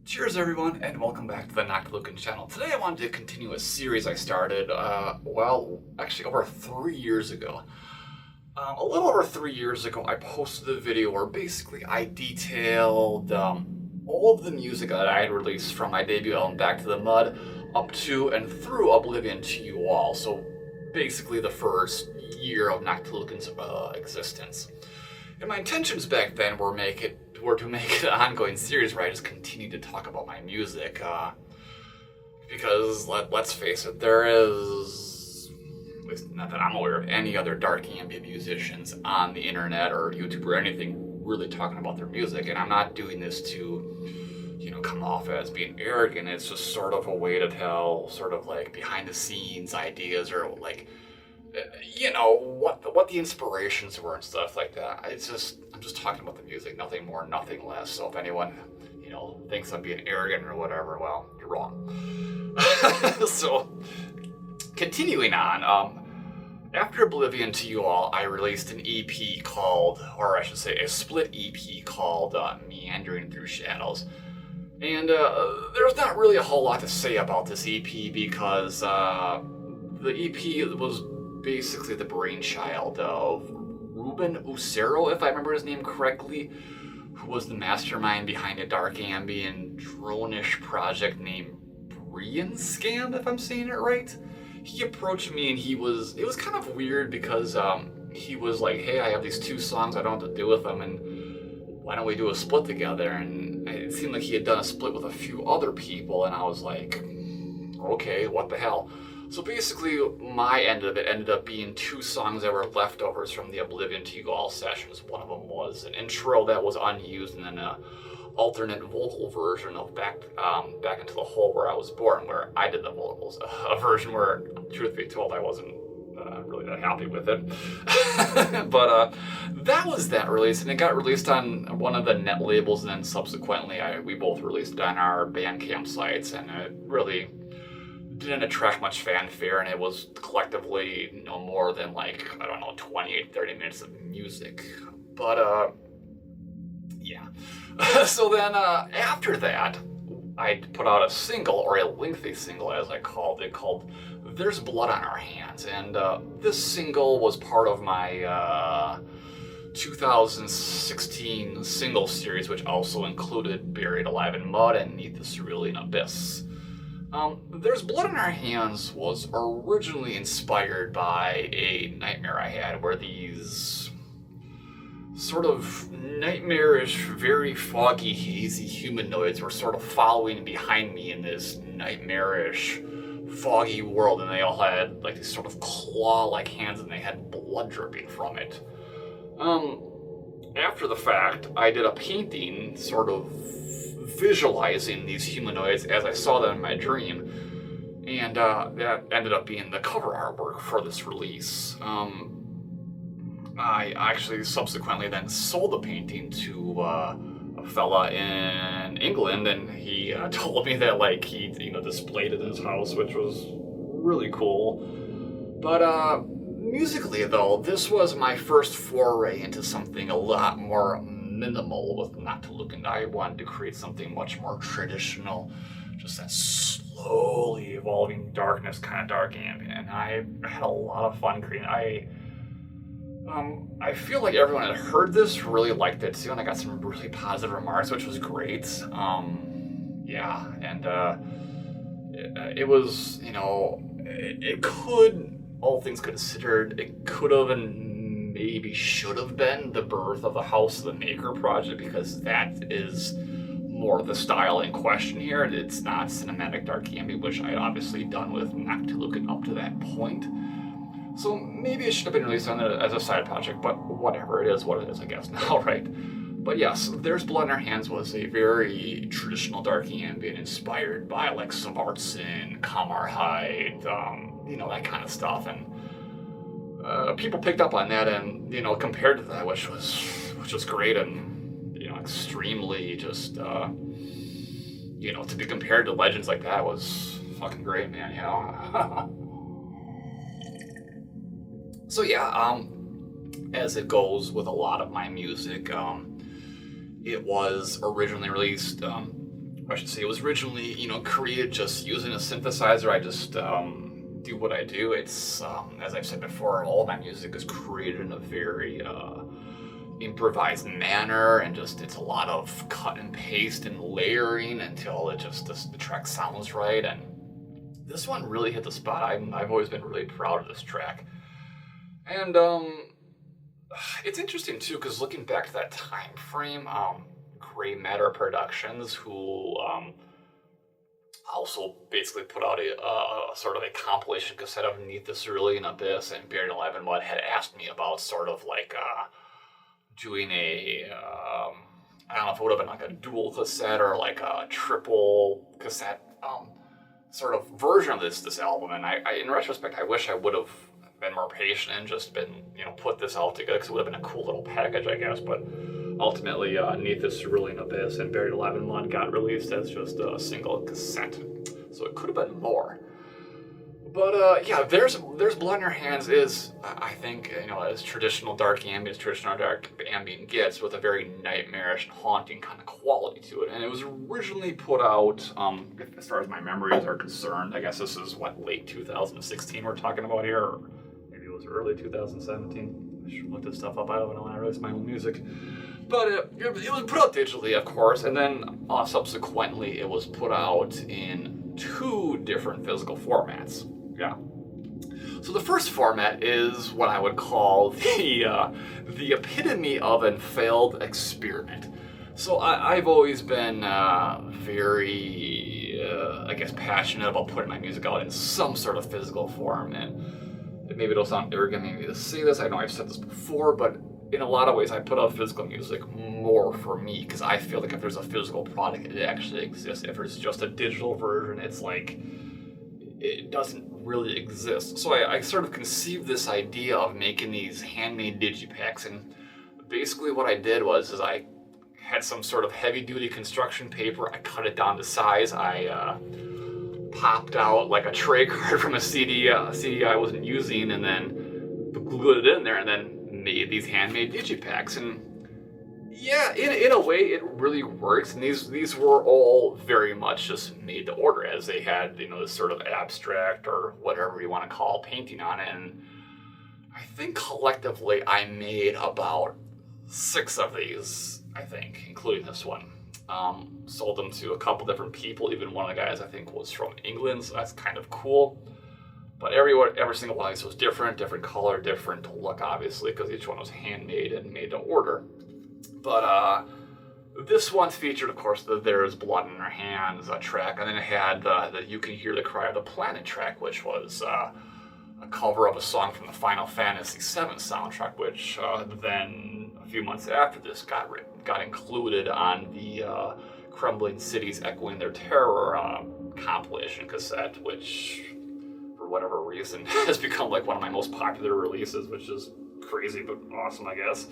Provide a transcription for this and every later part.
Cheers everyone, and welcome back to the Noctilucant channel. Today I wanted to continue a series I started, actually over 3 years ago. A little over 3 years ago, I posted a video where basically I detailed all of the music that I had released from my debut album Back to the Mud up to and through Oblivion to You All. So basically the first year of Noctilucant's existence. And my intentions back then were to make an ongoing series where I just continue to talk about my music. Because let's face it, there is, at least not that I'm aware of, any other dark ambient musicians on the internet or YouTube or anything really talking about their music. And I'm not doing this to, come off as being arrogant. It's just sort of a way to tell sort of like behind the scenes ideas or like, what the inspirations were and stuff like that. I'm just talking about the music, nothing more, nothing less. So if anyone, thinks I'm being arrogant or whatever, well, you're wrong. So, continuing on, after Oblivion to You All, I released an EP called, or I should say a split EP called Meandering Through Shadows. And there's not really a whole lot to say about this EP because the EP was basically the brainchild of Ruben Ucero, if I remember his name correctly, who was the mastermind behind a dark ambient drone-ish project named Brian Scam, if I'm saying it right. He approached me and it was kind of weird because he was like, hey, I have these 2 songs, I don't know what to do with them, and why don't we do a split together? And it seemed like he had done a split with a few other people, and I was like, okay, what the hell? So basically, my end of it ended up being 2 songs that were leftovers from the Oblivion to You All sessions. One of them was an intro that was unused, and then an alternate vocal version of Back Into the Hole Where I Was Born, where I did the vocals. A version where, truth be told, I wasn't really that happy with it. But that was that release, and it got released on one of the net labels, and then subsequently we both released it on our Bandcamp sites, and it really didn't attract much fanfare, and it was collectively no more than 28-30 minutes of music. But yeah. So then after that, I put out a single, or a lengthy single as I called it, called There's Blood on Our Hands. And this single was part of my 2016 single series, which also included Buried Alive in Mud and Neath the Cerulean Abyss. There's Blood on Our Hands was originally inspired by a nightmare I had where these sort of nightmarish, very foggy, hazy humanoids were sort of following behind me in this nightmarish, foggy world, and they all had like these sort of claw-like hands and they had blood dripping from it. After the fact, I did a painting sort of visualizing these humanoids as I saw them in my dream, and that ended up being the cover artwork for this release. I actually subsequently then sold the painting to a fella in England, and he told me that he displayed it in his house, which was really cool. But musically though, this was my first foray into something a lot more minimal with Noctilucant. I wanted to create something much more traditional, just that slowly evolving darkness, kind of dark ambient, and I had a lot of fun creating. I feel like everyone that heard this really liked it too, and I got some really positive remarks, which was great. Yeah, and it was, it could, all things considered, it could have and maybe should have been the birth of the House of the Maker project, because that is more the style in question here. It's not cinematic dark ambient, which I had obviously done with Noctilucant up to that point. So maybe it should have been released on it as a side project, but whatever, it is what it is, I guess now, right? But yes, There's Blood on Our Hands was a very traditional dark ambient inspired by Svartson, Kammarhide, that kind of stuff, and people picked up on that, and compared to that, which was great, and extremely just to be compared to legends like that was fucking great, man. So yeah, as it goes with a lot of my music, it was originally released I should say, it was originally, created just using a synthesizer. I just do what I do. It's, as I've said before, all my music is created in a very improvised manner, and just it's a lot of cut and paste and layering until the track sounds right. And this one really hit the spot. I've always been really proud of this track. And it's interesting too, because looking back to that time frame, Gray Matter Productions, who also basically put out a sort of a compilation cassette of Beneath the Cerulean Abyss and Buried Alive in Mud, had asked me about sort of like doing I don't know if it would have been like a dual cassette or like a triple cassette sort of version of this album. And I in retrospect, I wish I would have been more patient and just been, put this all together, because it would have been a cool little package, I guess. But ultimately, Beneath the Cerulean Abyss and Buried Alive in Mud got released as just a single cassette, so it could have been more. But yeah, there's Blood in Your Hands is, I think, as traditional dark ambient, gets, with a very nightmarish and haunting kind of quality to it. And it was originally put out, as far as my memories are concerned, I guess this is late 2016 we're talking about here, or maybe it was early 2017. I should look this stuff up. I don't know when I released my own music. But it was put out digitally, of course, and then subsequently it was put out in 2 different physical formats. Yeah. So the first format is what I would call the epitome of a failed experiment. So I've always been very, I guess, passionate about putting my music out in some sort of physical form. And maybe it'll sound arrogant maybe to say this. I know I've said this before, but in a lot of ways I put out physical music more for me, because I feel like if there's a physical product, it actually exists. If it's just a digital version, it's like it doesn't really exist. So I sort of conceived this idea of making these handmade digipacks, and basically what I did was I had some sort of heavy-duty construction paper. I cut it down to size. I popped out like a tray card from a CD I wasn't using, and then glued it in there, and then made these handmade digipacks. And yeah, in a way, it really works. And these were all very much just made to order, as they had, this sort of abstract or whatever you want to call painting on it. And I think collectively I made about 6 of these, I think, including this one. Sold them to a couple different people. Even one of the guys, I think, was from England, so that's kind of cool. But every single one of these was different color, different look, obviously, because each one was handmade and made to order. But this one featured, of course, the There's Blood in Our Hands track, and then it had the You Can Hear the Cry of the Planet track, which was a cover of a song from the Final Fantasy VII soundtrack, which then, a few months after this, got included on the Crumbling Cities Echoing Their Terror compilation cassette, which, for whatever reason, has become like one of my most popular releases, which is crazy but awesome, I guess.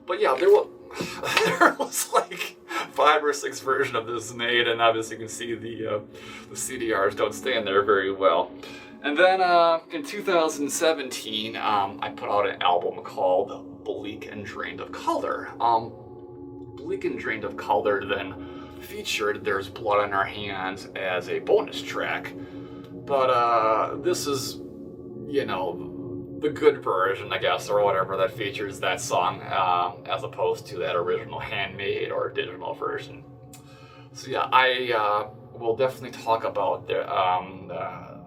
But yeah, there was like 5 or 6 versions of this made, and obviously you can see the CDRs don't stand there very well. And then in 2017, I put out an album called Bleak and Drained of Color. Bleak and Drained of Color then featured There's Blood in Our Hands as a bonus track. But this is, the good version, I guess, or whatever, that features that song, as opposed to that original handmade or digital version. So yeah, I will definitely talk about the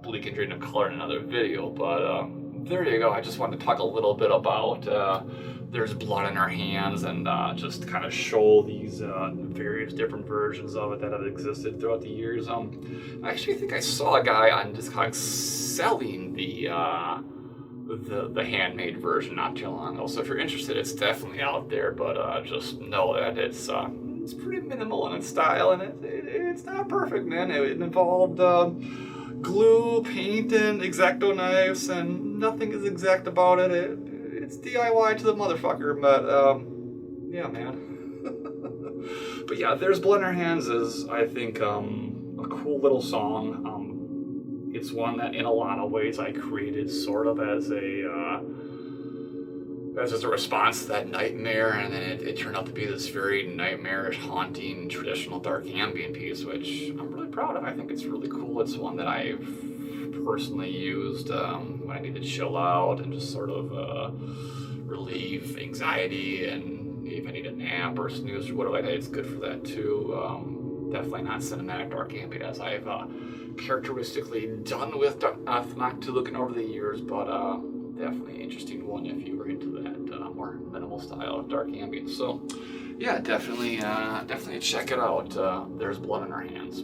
Bleak and Drained of Color in another video, but there you go. I just wanted to talk a little bit about There's Blood in Our Hands, and just kind of show these various different versions of it that have existed throughout the years. I actually think I saw a guy on Discogs selling the handmade version not too long ago. So if you're interested, it's definitely out there, but just know that it's pretty minimal in its style, and it's not perfect, man. It involved glue, paint, and X-Acto knives, and nothing is exact about it. It's DIY to the motherfucker, but yeah, man. But yeah, There's Blood in Our Hands is, I think, a cool little song. It's one that, in a lot of ways, I created sort of as as a response to that nightmare, and then it turned out to be this very nightmarish, haunting, traditional dark ambient piece, which I'm really proud of. I think it's really cool. It's one that I've personally used when I need to chill out and just sort of relieve anxiety, and if I need a nap or snooze or whatever like that, it's good for that too. Definitely not cinematic dark ambient as I've characteristically done with Noctilucant over the years, but definitely an interesting one if you were into that more minimal style of dark ambient. So yeah, definitely check it out. There's Blood in Our Hands.